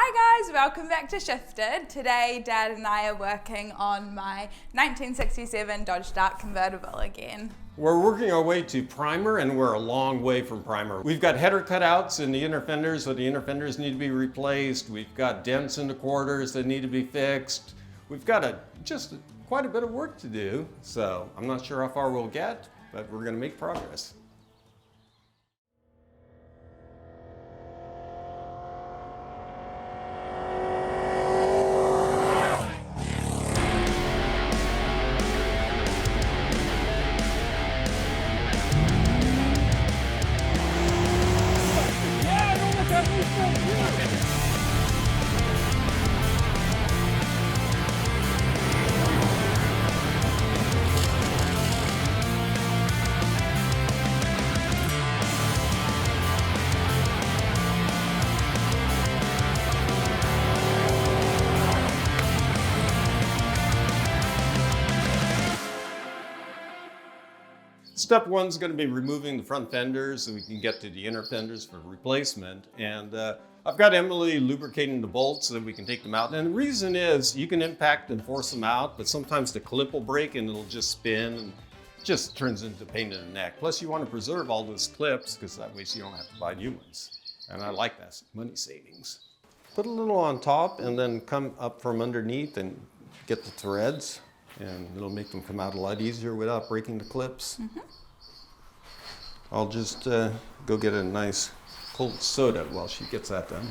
Hi guys, welcome back to Shifted. Today Dad and I are working on my 1967 Dodge Dart convertible again. We're working our way to primer, and we're a long way from primer. We've got header cutouts in the inner fenders, so the inner fenders need to be replaced. We've got dents in the quarters that need to be fixed. We've got quite a bit of work to do, so I'm not sure how far we'll get, but we're gonna make progress. Step one is going to be removing the front fenders so we can get to the inner fenders for replacement. And I've got Emily lubricating the bolts so that we can take them out. And the reason is you can impact and force them out, but sometimes the clip will break and it'll just spin and it just turns into a pain in the neck. Plus you want to preserve all those clips because that way you don't have to buy new ones. And I like that, money savings. Put a little on top and then come up from underneath and get the threads. And it'll make them come out a lot easier without breaking the clips. Mm-hmm. I'll just go get a nice cold soda while she gets that done.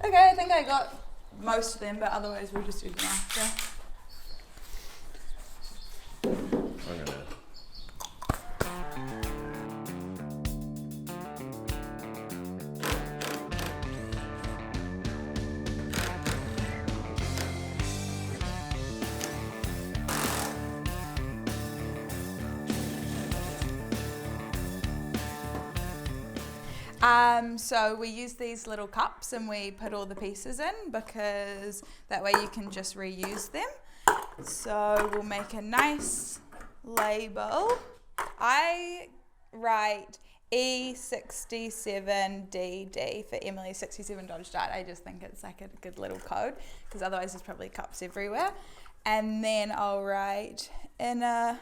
Okay, I think I got most of them, but otherwise we'll just do them after. So we use these little cups and we put all the pieces in because that way you can just reuse them. So we'll make a nice label. I write E67DD for Emily 67 Dodge Dart. I just think it's like a good little code because otherwise there's probably cups everywhere. And then I'll write inner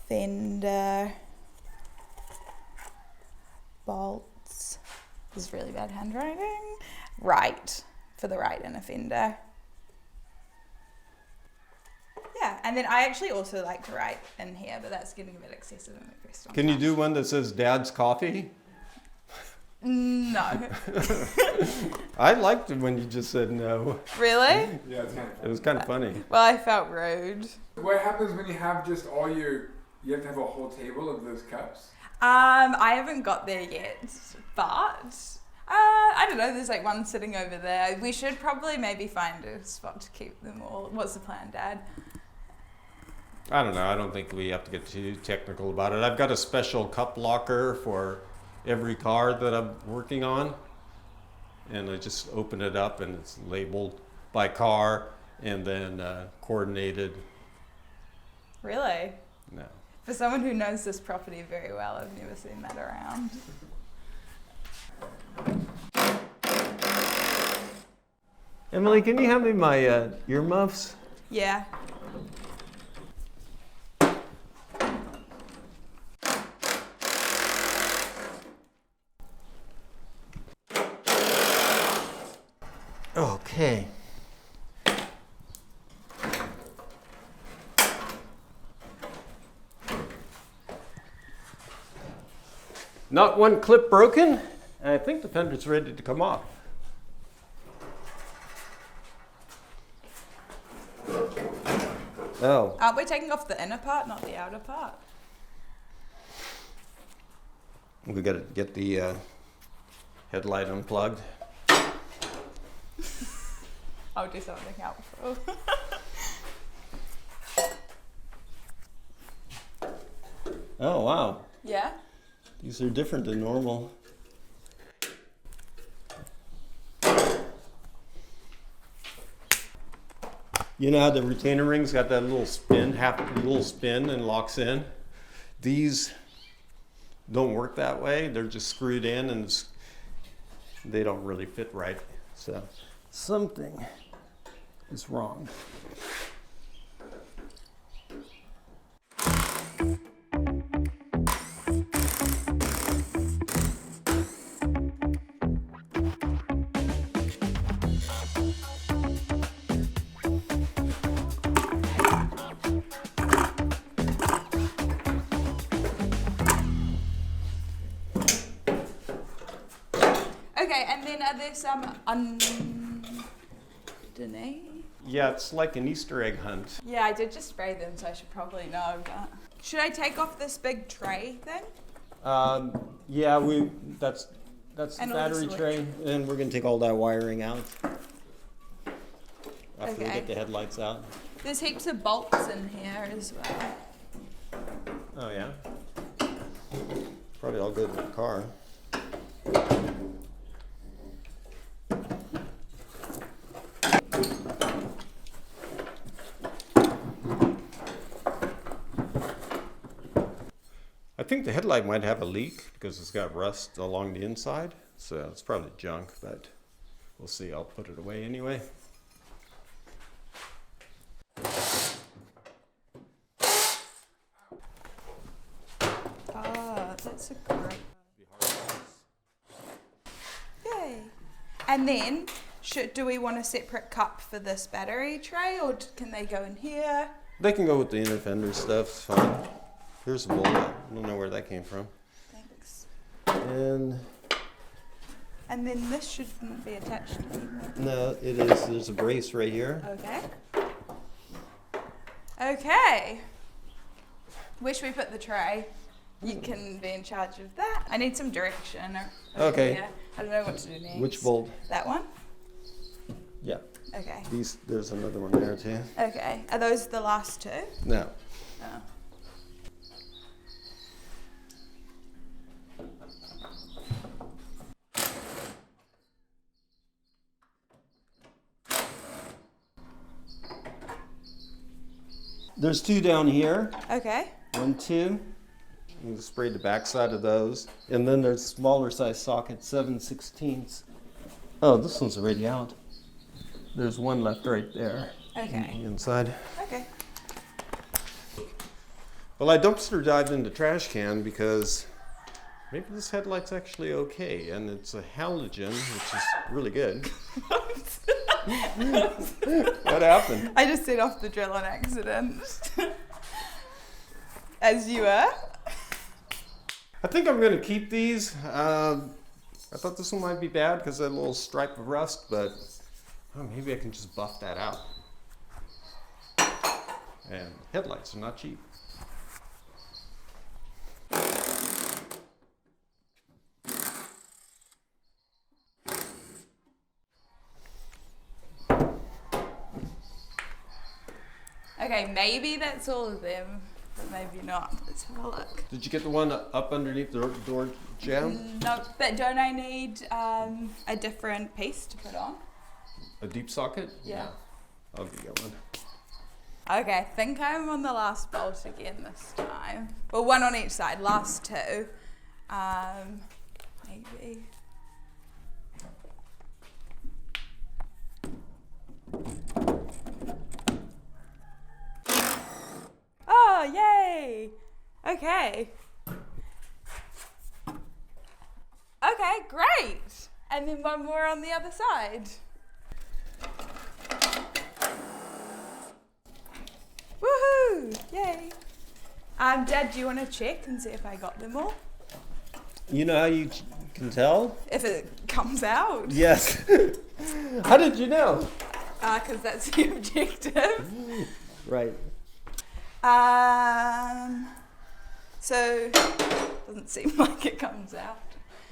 fender bolts. This is really bad handwriting. Right, for the right inner fender. Yeah, and then I actually also like to write in here, but that's getting a bit excessive in the first one. Can you do one that says Dad's Coffee? No. I liked it when you just said no. Really? Yeah, it's kind of It was kind of funny. Well, I felt rude. What happens when you have just all you have to have a whole table of those cups? I haven't got there yet, but I don't know, there's like one sitting over there. We should probably maybe find a spot to keep them all. What's the plan, Dad? I don't know. I don't think we have to get too technical about it. I've got a special cup locker for every car that I'm working on. And I just open it up and it's labeled by car and then coordinated. Really? No. For someone who knows this property very well, I've never seen that around. Emily, can you hand me my earmuffs? Yeah. Okay. Not one clip broken, and I think the fender's ready to come off. Oh. Aren't we taking off the inner part, not the outer part? We got to get the headlight unplugged. I'll do something helpful. Oh, wow. Yeah? These are different than normal. You know how the retainer ring's got that little spin, little spin and locks in? These don't work that way. They're just screwed in and they don't really fit right. So something is wrong. Okay, and then are there some underneath? Yeah, it's like an Easter egg hunt. Yeah, I did just spray them, so I should probably know. But should I take off this big tray thing? Yeah, that's the And all battery this tray, and we're gonna take all that wiring out after we Okay. get the headlights out. There's heaps of bolts in here as well. Oh yeah, probably all good with the car. I think the headlight might have a leak because it's got rust along the inside, so it's probably junk, but we'll see. I'll put it away anyway. Oh, that's a great. Yay! And then, do we want a separate cup for this battery tray, or can they go in here? They can go with the inner fender stuff, it's fine. Here's a bolt. I don't know where that came from. Thanks. And then this shouldn't be attached anymore. no, it is. There's a brace right here. Okay. Okay. Where should we put the tray? You can be in charge of that. I need some direction. Okay. Here. I don't know what to do next. Which bolt? That one? Yeah. Okay. There's another one there too. Okay. Are those the last two? No. Oh. There's two down here. Okay. 1, 2. You sprayed the back side of those. And then there's smaller size socket, 7/16. Oh, this one's already out. There's one left right there. Okay. Inside. Okay. Well, I dumpster dived in the trash can because maybe this headlight's actually okay. And it's a halogen, which is really good. What happened? I just set off the drill on accident. As you were. I think I'm going to keep these. I thought this one might be bad because of that little stripe of rust, but maybe I can just buff that out. And headlights are not cheap. Okay, maybe that's all of them, but maybe not. Let's have a look. Did you get the one up underneath the door jamb? No, but don't I need a different piece to put on? A deep socket? Yeah. I'll get one. Okay, I think I'm on the last bolt again this time. Well, one on each side, last two. Maybe. Oh, yay! Okay. Okay, great! And then one more on the other side. Woohoo! Yay! Dad, do you want to check and see if I got them all? You know how you can tell? If it comes out? Yes. How did you know? Because that's the objective. Right. So, doesn't seem like it comes out.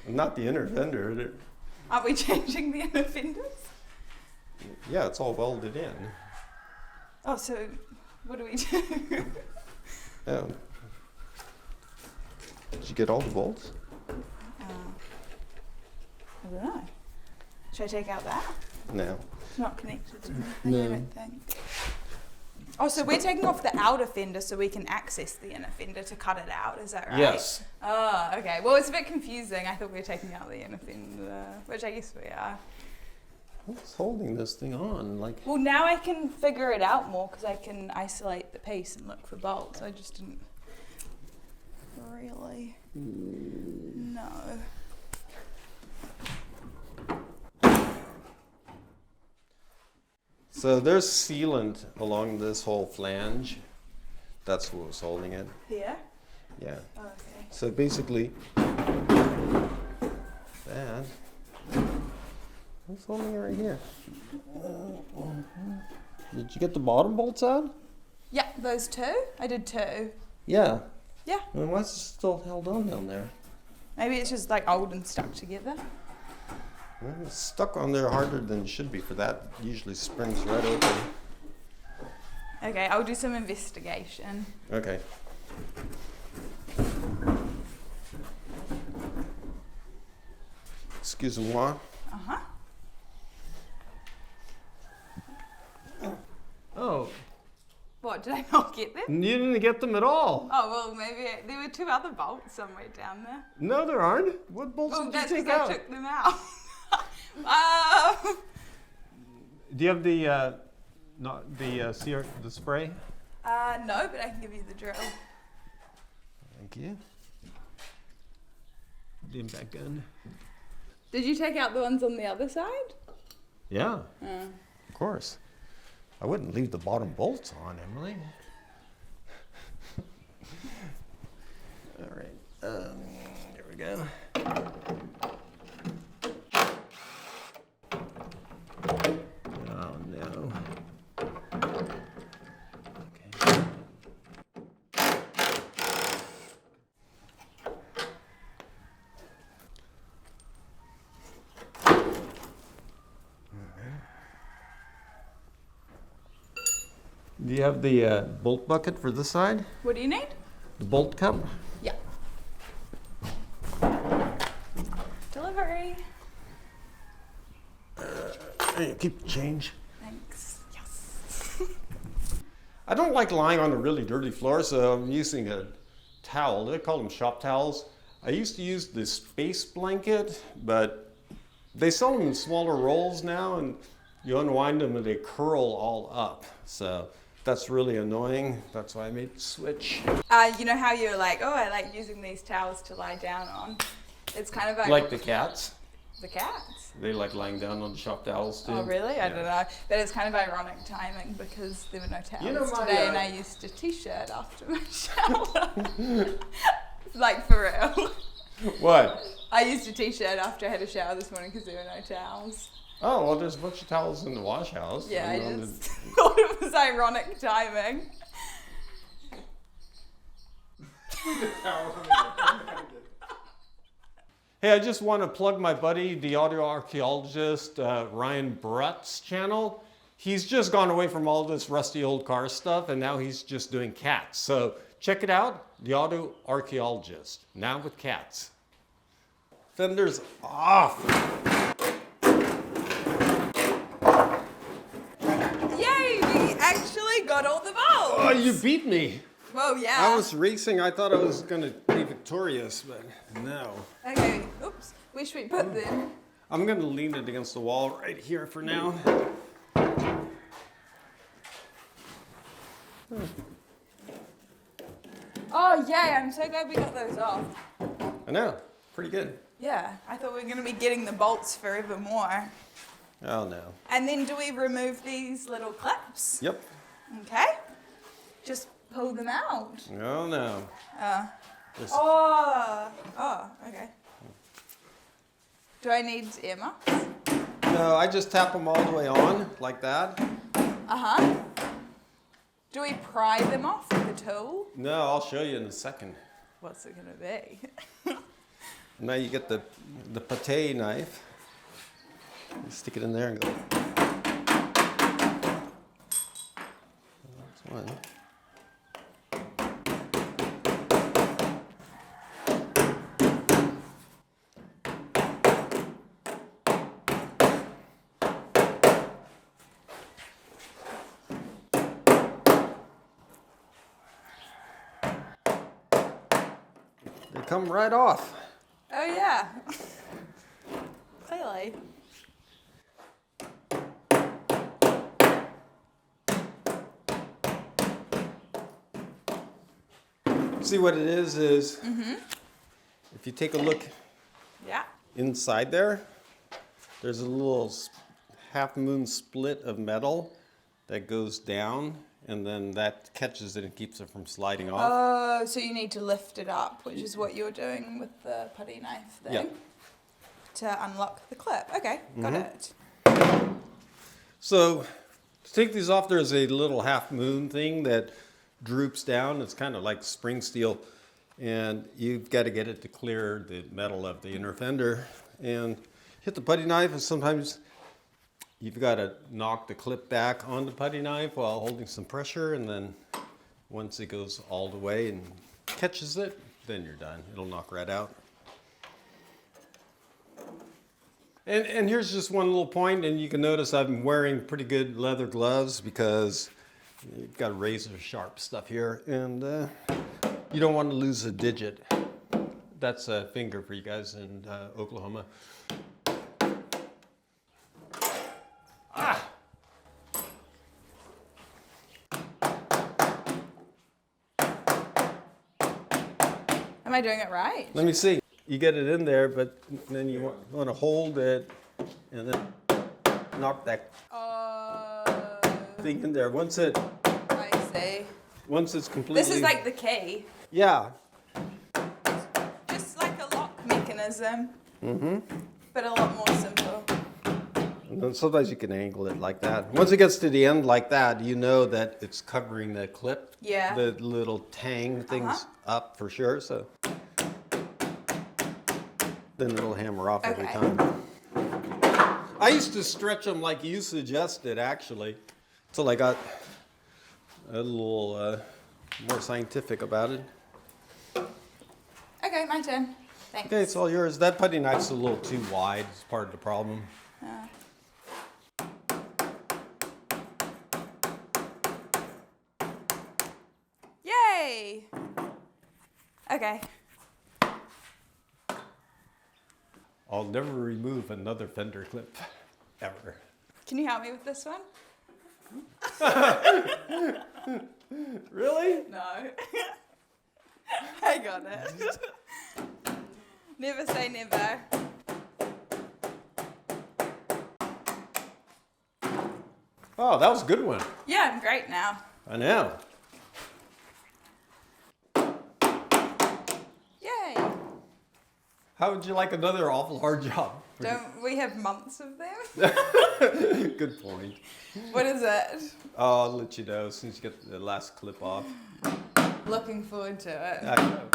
Not the inner fender. Aren't we changing the inner fenders? Yeah, it's all welded in. Oh, so what do we do? Yeah. Did you get all the bolts? don't know. Should I take out that? No. It's not connected to anything, No. I don't think. Oh, so we're taking off the outer fender so we can access the inner fender to cut it out, is that right? Yes. Oh, okay. Well, it's a bit confusing. I thought we were taking out the inner fender, which I guess we are. What's holding this thing on? Like. Well, now I can figure it out more because I can isolate the piece and look for bolts. I just didn't really know. So there's sealant along this whole flange. That's what was holding it. Here? Yeah. Okay. So basically, that. What's holding it right here? Did you get the bottom bolts out? Yeah, those two. I did two. Yeah. Yeah. And why is it still held on down there? Maybe it's just like old and stuck together. Well, it's stuck on there harder than it should be for that. Usually springs right open. Okay, I'll do some investigation. Okay. Excusez-moi. Uh-huh. Oh, What, did I not get them? you didn't get them at all. Oh, well, maybe there were two other bolts somewhere down there. No, there aren't. What bolts Well, did that's you take because I out? took them out. Do you have the the spray? No, but I can give you the drill. Thank you. The impact gun. Did you take out the ones on the other side? Yeah, of course. I wouldn't leave the bottom bolts on, Emily. All right, here we go. Oh no. Okay. Do you have the bolt bucket for this side? What do you need? The bolt cup? Yeah. Delivery. Hey, keep the change. Thanks. Yes. I don't like lying on a really dirty floor, so I'm using a towel. They call them shop towels. I used to use the space blanket, but they sell them in smaller rolls now, and you unwind them and they curl all up. So that's really annoying. That's why I made the switch. You know how you're like, oh, I like using these towels to lie down on. It's kind of Like the cats. the cats. They like lying down on the shop towels too. Oh, really? I Yeah. don't know. But it's kind of ironic timing because there were no towels You know my, today and I used a t-shirt after my shower. Like, for real. What? I used a t-shirt after I had a shower this morning because there were no towels. Oh, well, there's a bunch of towels in the wash house. Yeah, I And on just thought it was ironic timing. Hey, I just want to plug my buddy, the audio archaeologist, Ryan Brutt's channel. He's just gone away from all this rusty old car stuff, and now he's just doing cats. So check it out, the audio archaeologist, now with cats. Fender's off. Yay, we actually got all the bolts. Oh, you beat me. Whoa, yeah. I was racing. I thought I was going to be victorious, but no. Okay, oops. Where should we put them? I'm going to lean it against the wall right here for now. Oh, yay, I'm so glad we got those off. I know. Pretty good. Yeah, I thought we were going to be getting the bolts forevermore. Oh, no. And then do we remove these little clips? Yep. Okay. Just pull them out. Oh, no. Just- Oh, okay. Do I need earmuffs? No, I just tap them all the way on, like that. Uh-huh. Do we pry them off with a tool? No, I'll show you in a second. What's it gonna be? Now you get the pate knife. You stick it in there and go. That's one. It'll come right off. Oh yeah. Clearly. See what it is if you take a look Yeah. inside there, there's a little half moon split of metal that goes down, and then that catches it and keeps it from sliding off. Oh, so you need to lift it up, which is what you're doing with the putty knife thing. Yeah. To unlock the clip. Okay, got it. So to take these off, there's a little half moon thing that droops down. It's kind of like spring steel, and you've got to get it to clear the metal of the inner fender and hit the putty knife, and sometimes you've got to knock the clip back on the putty knife while holding some pressure, and then once it goes all the way and catches it, then you're done. It'll knock right out. And here's just one little point, and you can notice I'm wearing pretty good leather gloves because you've got razor sharp stuff here, and you don't want to lose a digit. That's a finger for you guys in Oklahoma. Ah! Am I doing it right? Let me see. You get it in there, but then you want to hold it and then knock that thing in there. Once I see. it's completely... This is like the key. Yeah. Just like a lock mechanism. Mm-hmm. But a lot more simple. And then sometimes you can angle it like that. Once it gets to the end like that, you know that it's covering the clip. Yeah. The little tang thing's up for sure, so... Then it'll hammer off every Okay. time. I used to stretch them like you suggested, actually, until I got a little more scientific about it. Okay, my turn. Thanks. Okay, it's all yours. That putty knife's a little too wide. It's part of the problem. Yay! Okay. I'll never remove another fender clip, ever. Can you help me with this one? Really? No. I got it. Never say never. Oh, that was a good one. Yeah, I'm great now. I know. Yay! How would you like another awful hard job? Don't we have months of them? Good point. What is it? Oh, I'll let you know as soon as you get the last clip off. Looking forward to it. I know.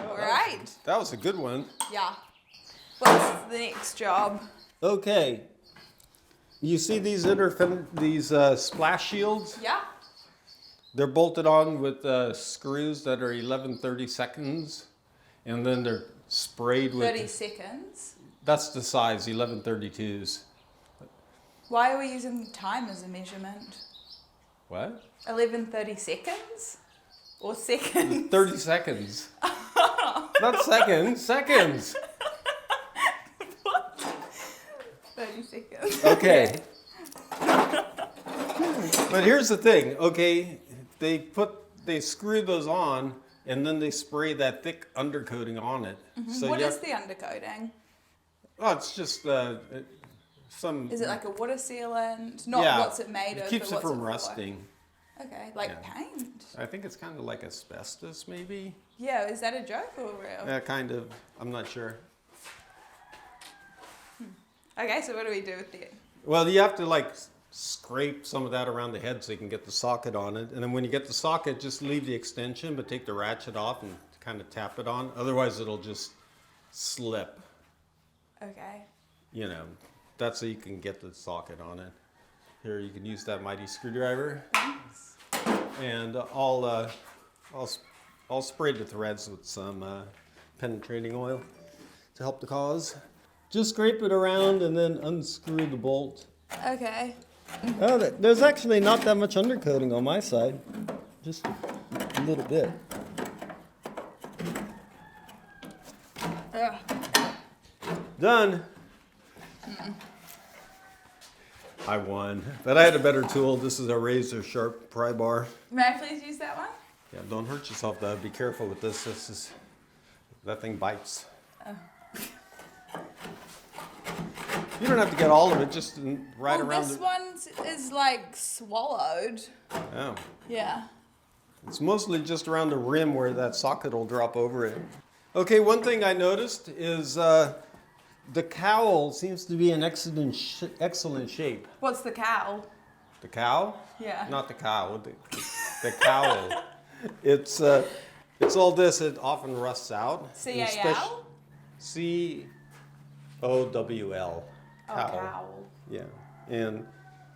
All right. That was a good one. Yeah. What's the next job? Okay. You see these splash shields? Yeah. They're bolted on with screws that are 11/32, and then they're sprayed with... 30 seconds. That's the size, 11/32s. Why are we using time as a measurement? What? 11:30 seconds? Or seconds? 30 seconds. Not seconds, seconds. What? 30 seconds. Okay. But here's the thing, okay? They screw those on, and then they spray that thick undercoating on it. So What is the undercoating? Oh, it's just some... Is it like a water sealant? Not yeah, what's it made of, it keeps but it what's from for? rusting. Okay, like Yeah. paint. I think it's kind of like asbestos, maybe? Yeah, is that a joke or real? Yeah, kind of. I'm not sure. Okay, so what do we do with it? Well, you have to like scrape some of that around the head so you can get the socket on it. And then when you get the socket, just leave the extension, but take the ratchet off and kind of tap it on. Otherwise, it'll just slip. Okay. You know, that's so you can get the socket on it. Here, you can use that mighty screwdriver. Thanks. And I'll spray the threads with some penetrating oil to help the cause. Just scrape it around and then unscrew the bolt. Okay. Oh, there's actually not that much undercoating on my side. Just a little bit. Ugh. Done. I won, but I had a better tool. This is a razor sharp pry bar. May I please use that one? Yeah, don't hurt yourself though. Be careful with this. That thing bites. Oh. You don't have to get all of it, just right around This one is like swallowed. Oh. Yeah. It's mostly just around the rim where that socket will drop over it. Okay, one thing I noticed is the cowl seems to be in excellent shape. What's the cowl? The cow? Yeah. Not the cow, the cowl. It's all this. It often rusts out. C-A-L? C-O-W-L. Oh, cowl. Yeah, and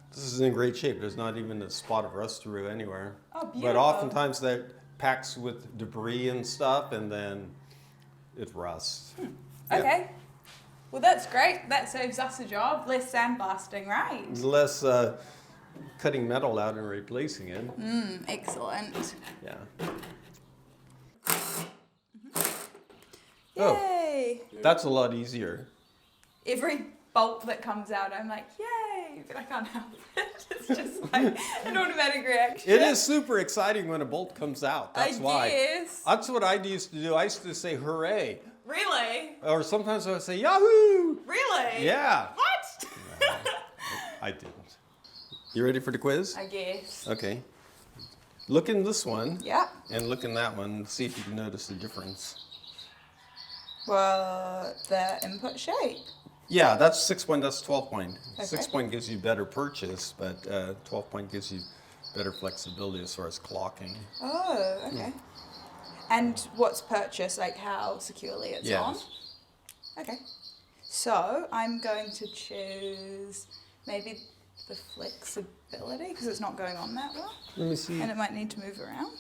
this is in great shape. There's not even a spot of rust through anywhere. Oh, beautiful. But oftentimes that packs with debris and stuff, and then it rusts. Yeah. Okay. Well, that's great. That saves us a job. Less sandblasting, right? Less cutting metal out and replacing it. Excellent. Yeah. Yay! That's a lot easier. Every bolt that comes out, I'm like, yay! But I can't help it. It's just like an automatic reaction. It is super exciting when a bolt comes out. That's why. Yes. That's what I used to do. I used to say hooray. Really? Or sometimes I would say yahoo! Really? Yeah. What? I didn't. You ready for the quiz? I guess. Okay. Look in this one. Yeah. And look in that one. See if you can notice the difference. Well, the input shape. Yeah, that's 6 point, that's 12 point. Okay. 6 point gives you better purchase, but 12 point gives you better flexibility as far as clocking. Oh, okay. And what's purchase, like how securely it's on? Okay. So I'm going to choose maybe the flexibility because it's not going on that well. Let me see. And it might need to move around.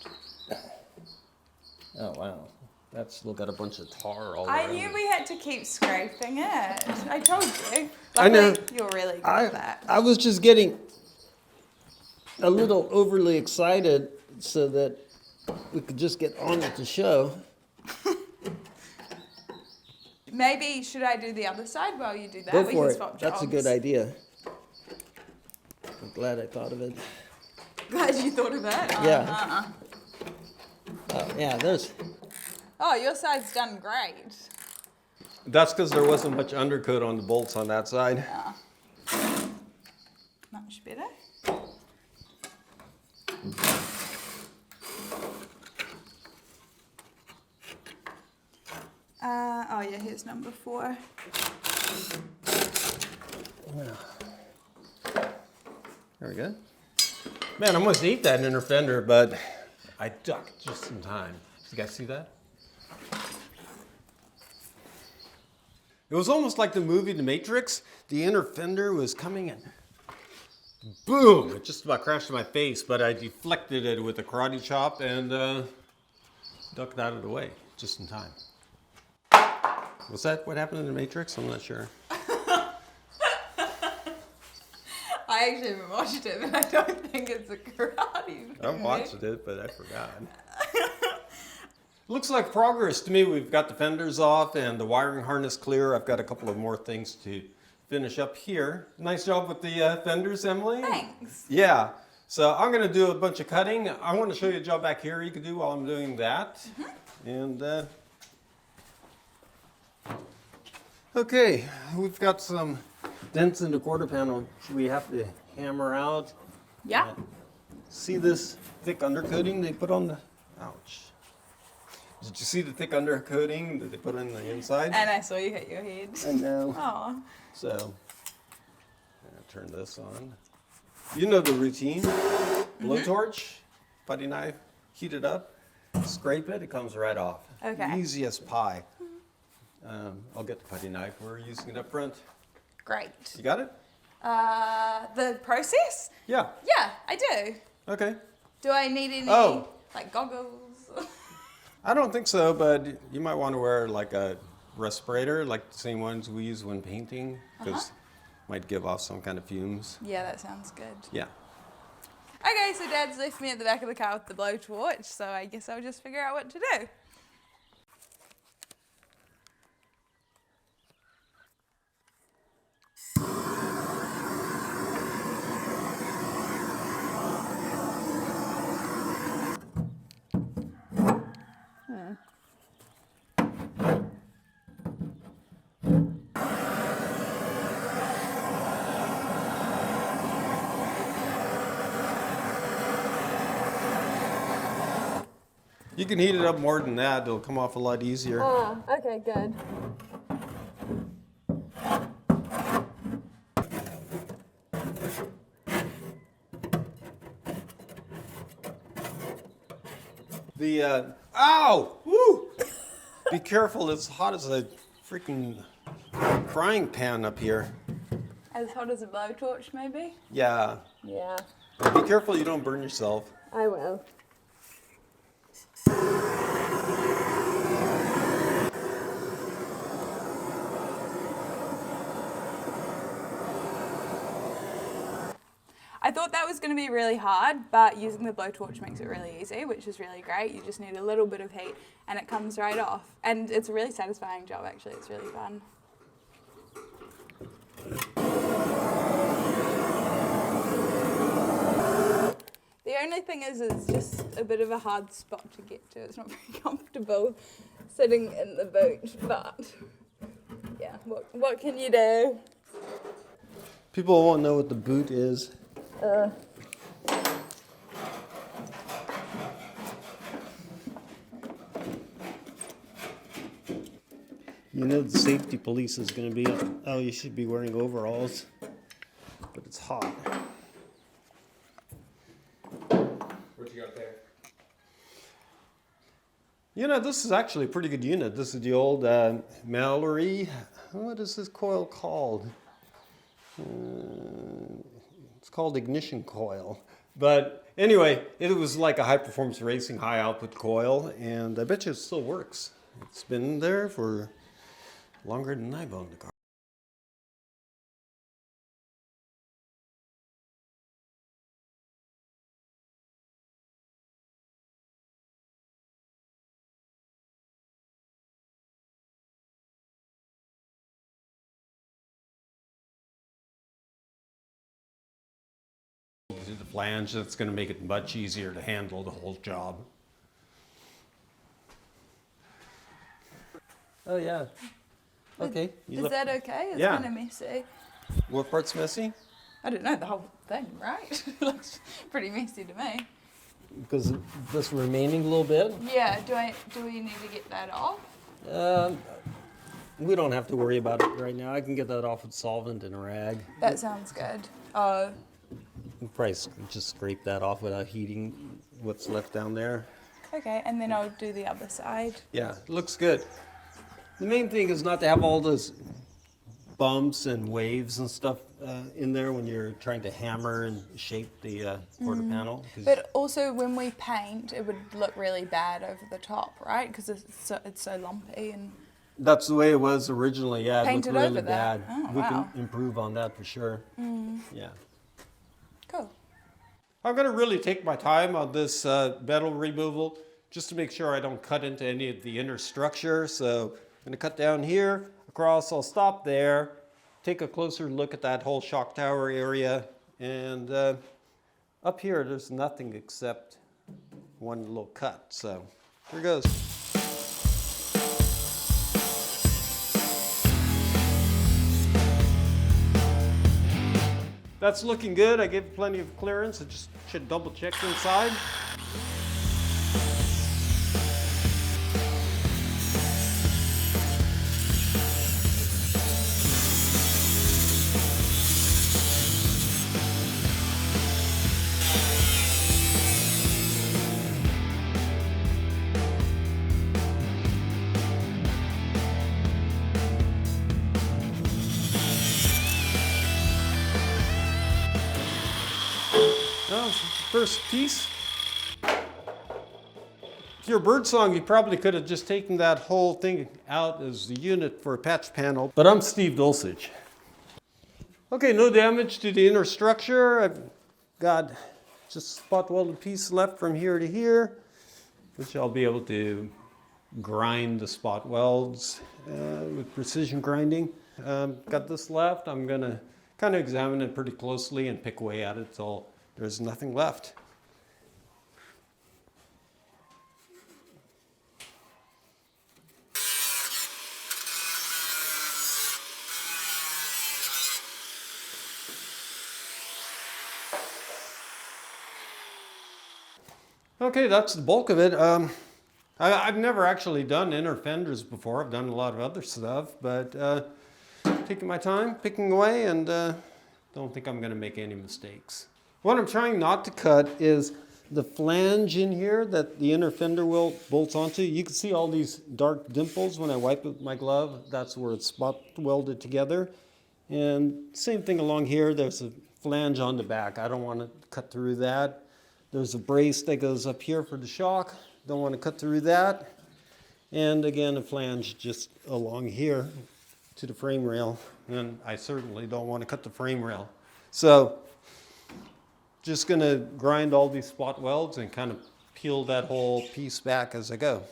Oh, wow. That's still got a bunch of tar all I around knew it. we had to keep scraping it. I told you. I know. Luckily, you're really good at that. I was just getting a little overly excited so that we could just get on with the show. Maybe should I do the other side while you do that? Go We for can it. swap That's a jobs. good idea. I'm glad I thought of it. Glad you thought of it. Yeah. Oh, yeah, there's... Oh, your side's done great. That's because there wasn't much undercoat on the bolts on that side. Much better. Oh yeah, here's number 4. Very good. Man, I almost ate that inner fender, but I ducked just in time. You guys see that? It was almost like the movie The Matrix. The inner fender was coming in. Boom! It just about crashed in my face, but I deflected it with a karate chop and ducked out of the way just in time. Was that what happened in The Matrix? I'm not sure. I actually haven't watched it, but I don't think it's a karate movie. I watched it, but I forgot. Looks like progress to me. We've got the fenders off and the wiring harness clear. I've got a couple of more things to finish up here. Nice job with the fenders, Emily. Thanks. Yeah. So I'm going to do a bunch of cutting. I want to show you a job back here you can do while I'm doing that. And okay, we've got some dents in the quarter panel we have to hammer out. Yeah. See this thick undercoating they put on the... Ouch. Did you see the thick undercoating that they put on the inside? And I saw you hit your head. I know. Oh. So, I'm gonna turn this on. You know the routine. Blowtorch, putty knife, heat it up, scrape it, it comes right off. Okay. Easy as pie. I'll get the putty knife. We're using it up front. Great. You got it? The process? Yeah. Yeah, I do. Okay. Do I need any Oh. like goggles? I don't think so, but you might want to wear like a respirator, like the same ones we use when painting, because Might give off some kind of fumes. Yeah, that sounds good. Yeah. Okay, so Dad's left me at the back of the car with the blowtorch, so I guess I'll just figure out what to do. You can heat it up more than that. It'll come off a lot easier. Oh, okay, good. Ow! Woo! Be careful, it's hot as a freaking frying pan up here. As hot as a blowtorch, maybe? Yeah. Yeah, Be careful you don't burn yourself. I will. I thought that was going to be really hard, but using the blowtorch makes it really easy, which is really great. You just need a little bit of heat and it comes right off. And it's a really satisfying job, actually. It's really fun. The only thing is it's just a bit of a hard spot to get to. It's not very comfortable sitting in the boot, but yeah, what can you do? People won't know what the boot is. You know the safety police is going to be, oh, you should be wearing overalls, but it's hot. What you got there? You know, this is actually a pretty good unit. This is the old Mallory. What is this coil called? It's called ignition coil. But anyway, it was like a high performance racing, high output coil, and I bet you it still works. It's been there for longer than I've owned the car. The flange, that's going to make it much easier to handle the whole job. Oh yeah. Okay. Is that okay? It's Yeah. kind of messy. What part's messy? I don't know, the whole thing, right? Looks pretty messy to me. Because this remaining little bit. Yeah, do we need to get that off? We don't have to worry about it right now. I can get that off with solvent and a rag. That sounds good. Oh, You probably just scrape that off without heating what's left down there. okay, and then I'll do the other side. Yeah, it looks good. The main thing is not to have all those bumps and waves and stuff in there when you're trying to hammer and shape the quarter panel. But also when we paint, it would look really bad over the top, right? Because it's so lumpy and... That's the way it was originally, yeah. Painted it looked really over that? bad. Oh, We wow. can improve on that for sure. Yeah. Cool. I'm going to really take my time on this metal removal just to make sure I don't cut into any of the inner structure. So I'm going to cut down here, across, I'll stop there, take a closer look at that whole shock tower area. And up here, there's nothing except one little cut. So here goes. That's looking good. I gave plenty of clearance. I just should double check inside. First piece. If you're birdsong, you probably could have just taken that whole thing out as the unit for a patch panel. But I'm Steve Dulcich. Okay, no damage to the inner structure. I've got just a spot welded piece left from here to here, which I'll be able to grind the spot welds with precision grinding. Got this left. I'm gonna kind of examine it pretty closely and pick away at it till there's nothing left. Okay, that's the bulk of it. I've never actually done inner fenders before. I've done a lot of other stuff, but taking my time, picking away, and don't think I'm going to make any mistakes. What I'm trying not to cut is the flange in here that the inner fender wheel bolts onto. You can see all these dark dimples when I wipe it with my glove. That's where it's spot welded together. And same thing along here. There's a flange on the back. I don't want to cut through that. There's a brace that goes up here for the shock. Don't want to cut through that. And again, a flange just along here to the frame rail. And I certainly don't want to cut the frame rail. So just going to grind all these spot welds and kind of peel that whole piece back as I go.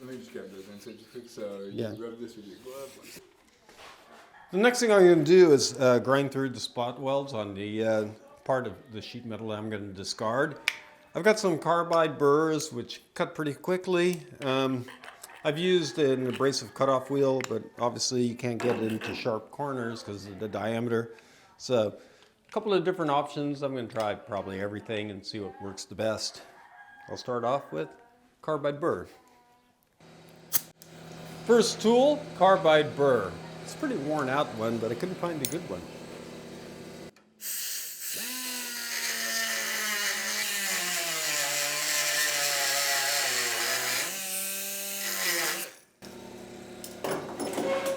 Let me just grab those inside quick so Yeah. you rub this with your glove. The next thing I'm going to do is grind through the spot welds on the part of the sheet metal that I'm going to discard. I've got some carbide burrs which cut pretty quickly. I've used an abrasive cutoff wheel, but obviously you can't get it into sharp corners because of the diameter. So a couple of different options. I'm going to try probably everything and see what works the best. I'll start off with carbide burr. First tool, carbide burr. It's a pretty worn out one, but I couldn't find a good one.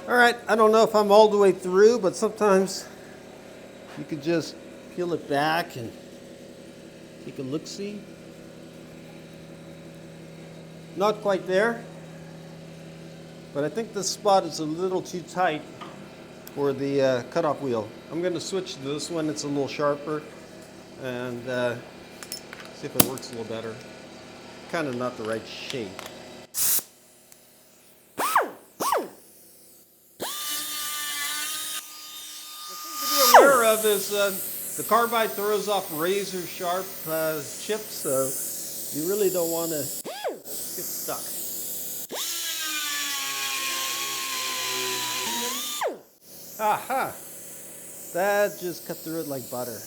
All right, I don't know if I'm all the way through, but sometimes you could just peel it back and take a look-see. Not quite there, but I think this spot is a little too tight for the cutoff wheel. I'm going to switch to this one. It's a little sharper and see if it works a little better. Kind of not the right shape. Of is the carbide throws off razor sharp chips, so you really don't want to get stuck. Aha! That just cut through it like butter.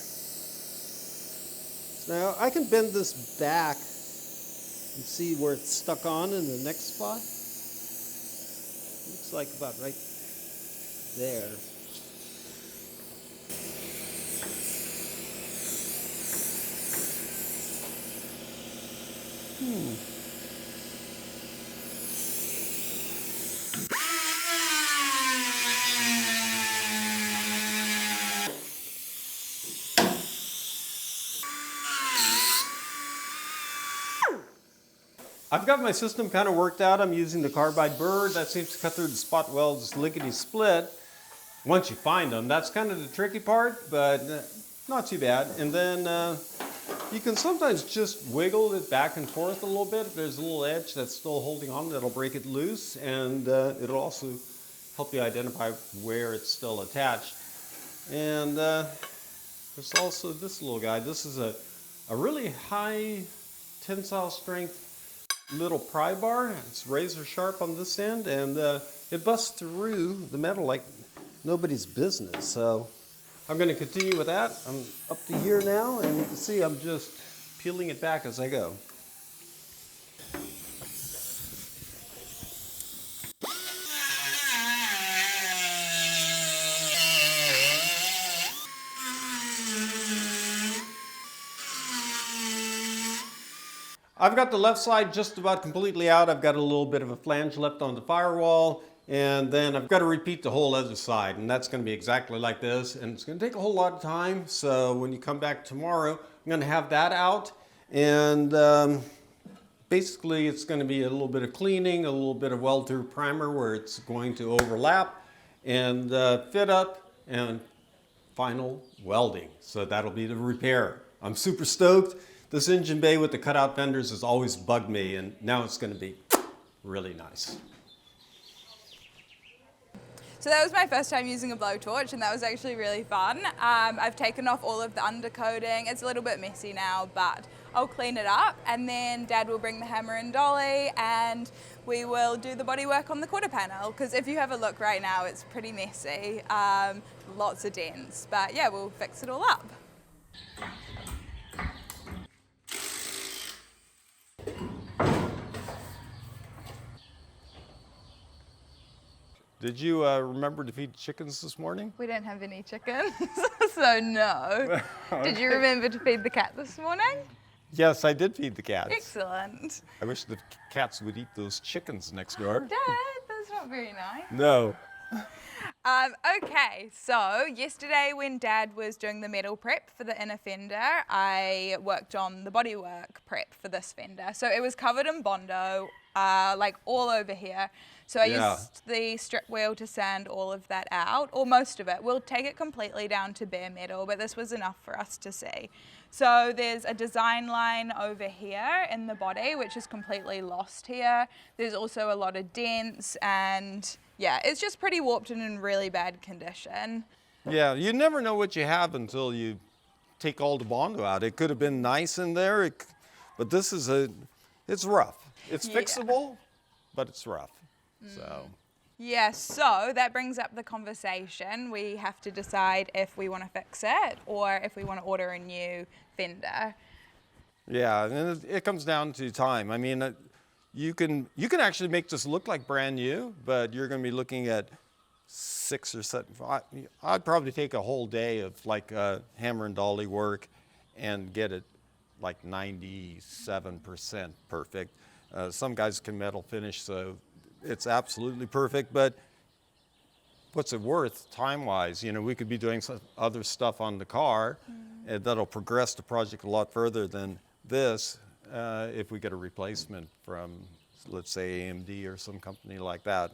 So now I can bend this back and see where it's stuck on in the next spot. Looks like about right there. I've got my system kind of worked out. I'm using the carbide burr. That seems to cut through the spot welds lickety-split. Once you find them, that's kind of the tricky part, but not too bad. And then you can sometimes just wiggle it back and forth a little bit. If there's a little edge that's still holding on, that'll break it loose, and it'll also help you identify where it's still attached. And there's also this little guy. This is a really high tensile strength little pry bar. It's razor sharp on this end, and it busts through the metal like nobody's business. So I'm going to continue with that. I'm up to here now, and you can see I'm just peeling it back as I go. I've got the left side just about completely out. I've got a little bit of a flange left on the firewall, and then I've got to repeat the whole other side, and that's going to be exactly like this, and it's going to take a whole lot of time. So when you come back tomorrow, I'm going to have that out, and basically it's going to be a little bit of cleaning, a little bit of weld through primer where it's going to overlap, and fit up and final welding. So that'll be the repair. I'm super stoked. This engine bay with the cutout fenders has always bugged me, and now it's going to be really nice. So that was my first time using a blowtorch, and that was actually really fun. I've taken off all of the undercoating. It's a little bit messy now, but I'll clean it up, and then Dad will bring the hammer and dolly, and we will do the bodywork on the quarter panel, because if you have a look right now, it's pretty messy, lots of dents, but yeah, we'll fix it all up. Did you remember to feed chickens this morning? We don't have any chickens, so no. Did you remember to feed the cat this morning? Yes, I did feed the cats. Excellent. I wish the cats would eat those chickens next door. Dad, that's not very nice. No. Okay, so yesterday when Dad was doing the metal prep for the inner fender, I worked on the bodywork prep for this fender. So it was covered in Bondo, like all over here. So I used the strip wheel to sand all of that out, or most of it. We'll take it completely down to bare metal, but this was enough for us to see. So there's a design line over here in the body, which is completely lost here. There's also a lot of dents, and yeah, it's just pretty warped and in really bad condition. Yeah, you never know what you have until you take all the Bondo out. It could have been nice in there, but this is it's rough. It's fixable, but it's rough. So. Yeah, so that brings up the conversation. We have to decide if we want to fix it or if we want to order a new fender. Yeah, and it comes down to time. I mean, you can actually make this look like brand new, but you're going to be looking at 6 or 7. I'd probably take a whole day of like hammer and dolly work and get it like 97% perfect. Some guys can metal finish, so it's absolutely perfect, but what's it worth time-wise? You know, we could be doing some other stuff on the car that'll progress the project a lot further than this if we get a replacement from, let's say, AMD or some company like that,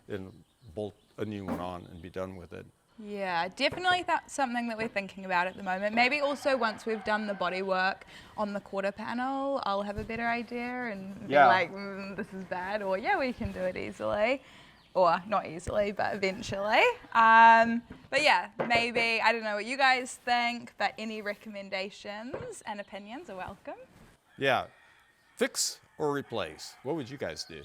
and bolt a new one on and be done with it. Yeah, definitely that's something that we're thinking about at the moment. Maybe also once we've done the body work on the quarter panel, I'll have a better idea and be like, this is bad, or yeah, we can do it easily. Or not easily, but eventually. But yeah, maybe, I don't know what you guys think, but any recommendations and opinions are welcome. Yeah, fix or replace, what would you guys do?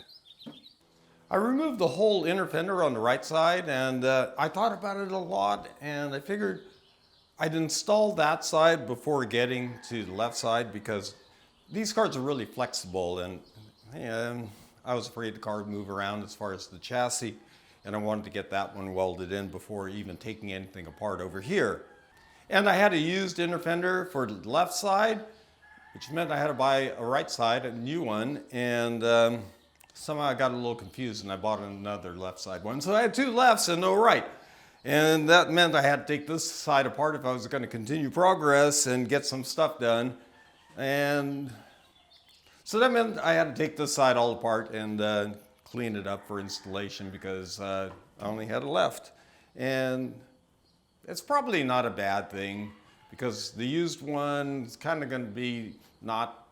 I removed the whole inner fender on the right side, and I thought about it a lot, and I figured I'd install that side before getting to the left side, because these cars are really flexible, and I was afraid the car would move around as far as the chassis, and I wanted to get that one welded in before even taking anything apart over here. And I had a used inner fender for the left side, which meant I had to buy a right side, a new one, and somehow I got a little confused and I bought another left side one. So I had 2 lefts and no right. And that meant I had to take this side apart if I was going to continue progress and get some stuff done. And so that meant I had to take this side all apart and clean it up for installation, because I only had a left. And it's probably not a bad thing, because the used one is kind of going to be not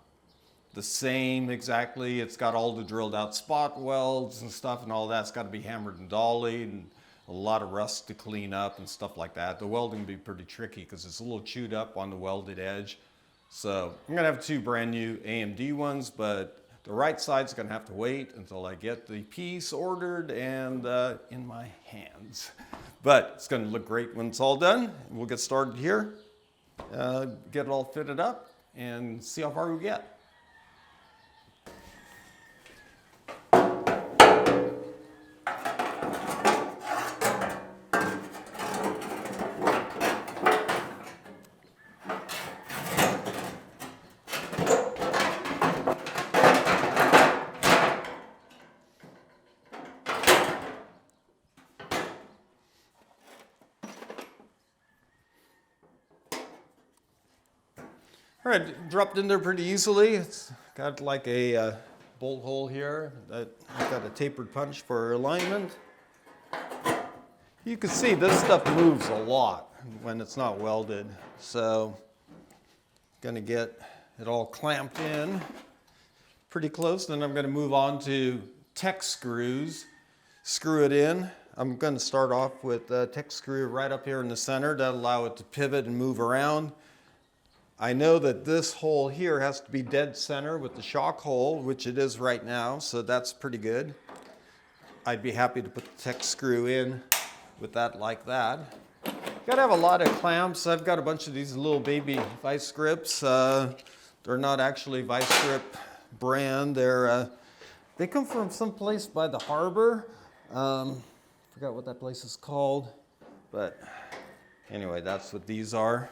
the same exactly. It's got all the drilled out spot welds and stuff, and all that's got to be hammered and dollied, and a lot of rust to clean up and stuff like that. The welding will be pretty tricky because it's a little chewed up on the welded edge. So I'm gonna have 2 brand new AMD ones, but the right side's gonna have to wait until I get the piece ordered and in my hands. But it's gonna look great when it's all done. We'll get started here, get it all fitted up, and see how far we get. All right, dropped in there pretty easily. It's got like a bolt hole here that got a tapered punch for alignment. You can see this stuff moves a lot when it's not welded. So gonna get it all clamped in pretty close. Then I'm gonna move on to Tech screws. Screw it in. I'm gonna start off with a Tech screw right up here in the center. That'll allow it to pivot and move around. I know that this hole here has to be dead center with the shock hole, which it is right now, so that's pretty good. I'd be happy to put the Tech screw in with that like that. Gotta have a lot of clamps. I've got a bunch of these little baby vice grips. They're not actually vice grip brand. They come from some place by the harbor. Forgot what that place is called, but anyway, that's what these are.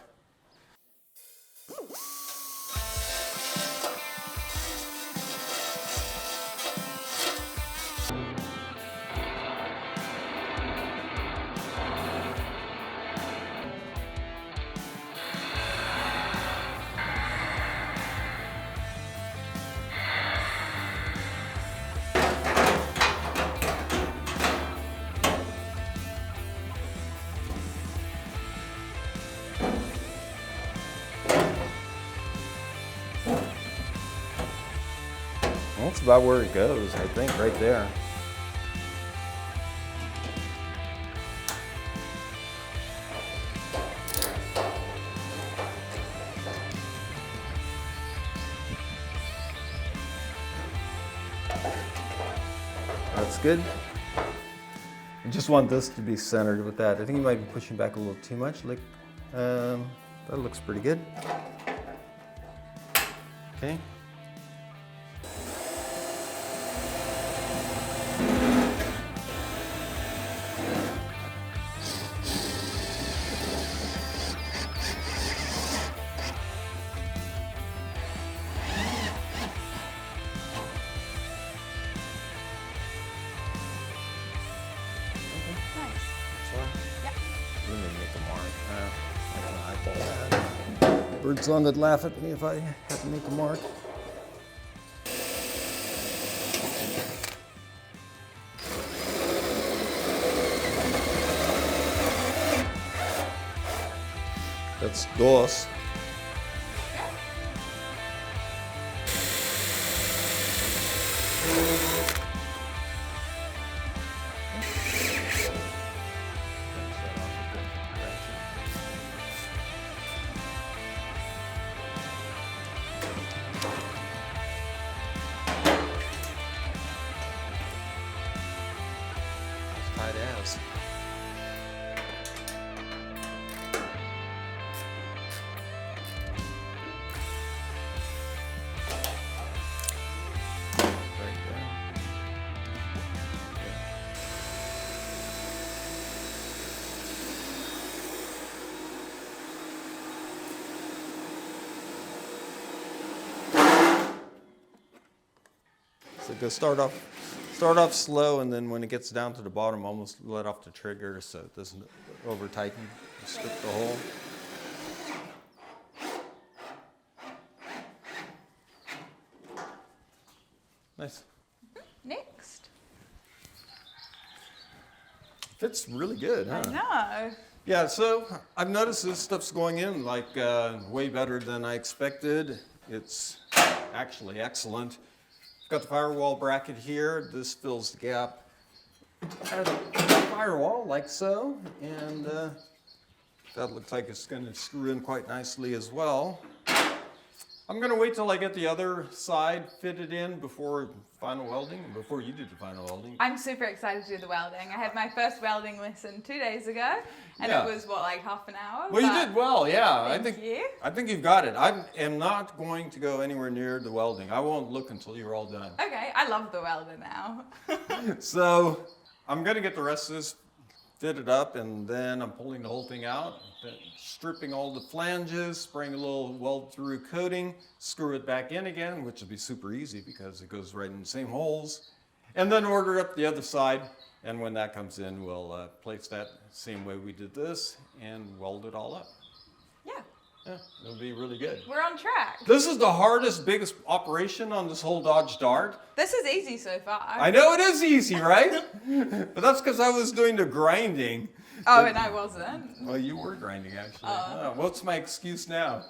That's about where it goes, I think, right there. That's good. I just want this to be centered with that. I think you might be pushing back a little too much. Like, that looks pretty good. Okay. Birds on would laugh at me if I had to make a mark. That's dos. Tight as. Right there. So go start off slow, and then when it gets down to the bottom, almost let off the trigger so it doesn't over tighten, strip the hole. Nice. Next. Fits really good, huh? I know. Yeah, so I've noticed this stuff's going in like way better than I expected. It's actually excellent. Got the firewall bracket here. This fills the gap at the firewall like so, and that looks like it's going to screw in quite nicely as well. I'm going to wait till I get the other side fitted in before final welding, before you do the final welding. I'm super excited to do the welding. I had my first welding lesson 2 days ago, and Yeah. it was, what, like half an hour? Well, you But did well, yeah. Thank you. I think you've got it. I am not going to go anywhere near the welding. I won't look until you're all done. Okay, I love the welder now. So I'm going to get the rest of this fitted up, and then I'm pulling the whole thing out, stripping all the flanges, spraying a little weld-through coating, screw it back in again, which will be super easy because it goes right in the same holes, and then order up the other side. And when that comes in, we'll place that same way we did this and weld it all up. Yeah, Yeah, it'll be really good. we're on track. This is the hardest, biggest operation on this whole Dodge Dart. This is easy so far. I know it is easy, right? But that's because I was doing the grinding. Oh, and I wasn't. Well, you were grinding actually. Oh. What's my excuse now?